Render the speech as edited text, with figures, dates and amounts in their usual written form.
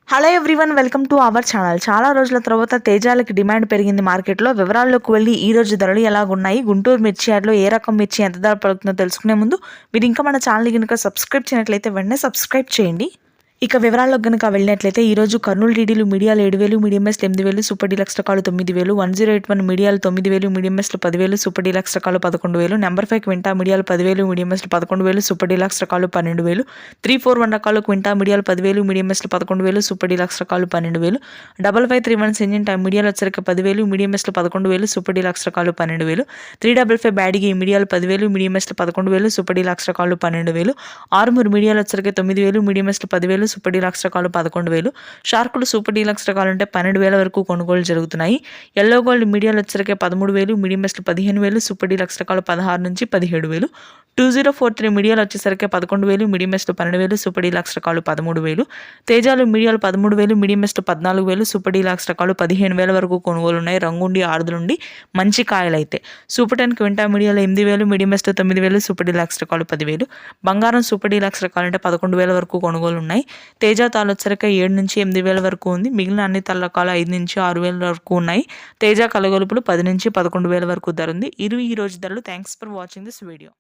Hello everyone, welcome to our channel. చాలా రోజుల తర్వాత తేజాలకి డిమాండ్ పెరిగింది మార్కెట్లో. వివరాల్లోకి వెళ్ళి ఈ రోజు ధరలు ఎలాగున్నాయి, గుంటూరు మిర్చి యార్డ్లో ఏ రకం మిర్చి ఎంత ధర పలుకుతుందో తెలుసుకునే ముందు మీరు ఇంకా మన ఛానల్ని కనుక సబ్స్క్రైబ్ చేయనట్లయితే వెంటనే సబ్స్క్రైబ్ చేయండి. ఇక వివరాల్లోకి కనుక వెళ్ళినట్లయితే ఈరోజు కర్నూలు డీడీలు మీడియాలు 7,000, మీడియం మెస్లు 8,000, సూపర్ డీలక్స్ రకాలు 9,000, 1081 మీడియాలు 9,000, మీడియం మెస్లు 10,000, సూపర్ డీలక్స్ రకాలు 11,000, నెంబర్ 5 క్వింటా మీడియాలు 10,000, మీడియం మెస్లు 11,000, సూపర్ డీలక్స్ రకాలు 12,000, 341 రకాలు క్వింటా మీడియాలు 10,000, మీడియం మెస్లు 11,000, సూపర్ డీలక్స్ రకాలు 12,000, 5531 ఇంజిన్ టైం మీడియాలు వచ్చరికి 10,000, మీడియం మెస్లు 11,000, సూపర్ డీలక్స్ రకాలు 12,000, 355 బ్యాడిగి మీడియాలు 10,000, మీడియం మెస్లు 11,000, సూపర్ డీలక్స్ రకాలు 12,000, ఆరుమూరు మీడియాలు వచ్చరికి 9,000, మీడియం మెస్లు 10,000, సూపర్ డీలక్స్ రకాలు 11,000, షార్కులు సూపర్ డీలక్స్ రకాలు అంటే 12,000 వరకు కొనుగోలు జరుగుతున్నాయి. ఎల్లో గోల్డ్ మీడియాలు వచ్చరికి 13,000, మీడియం మెస్లు 15,000, సూపర్ డీలక్స్ రకాలు 16 నుంచి 17,000, 2043 మీడియాలు వచ్చేసరికి 11,000, మీడియం మెస్లు 12,000, సూపర్ డీలక్స్ రకాలు 13,000, తేజాలు మీడియాలు 13,000, మీడియం మెస్లు 14,000, సూపర్ డీలక్స్ రకాలు 15,000 వరకు కొనుగోలు ఉన్నాయి. రంగుండి ఆరుదులుండి మంచి కాయలైతే సూపర్ 10 క్వింటా మీడియాలు 8,000, మీడియం మెస్లు 9,000, సూపర్ డీలక్స్ రకాలు 10,000, బంగారం సూపర్ డీలక్స్ రకాలు అంటే 11,000 వరకు కొనుగోలు ఉన్నాయి. తేజ తాలు వచ్చరికి 7 నుంచి 8,000 వరకు ఉంది. మిగిలిన అన్ని తాళ్ళ రకాలు 5 నుంచి 6,000 వరకు ఉన్నాయి. తేజ కలగొలుపులు 10 నుంచి 11,000 వరకు ధర ఉంది. ఈ రోజు ధరలు. Thanks for watching this video.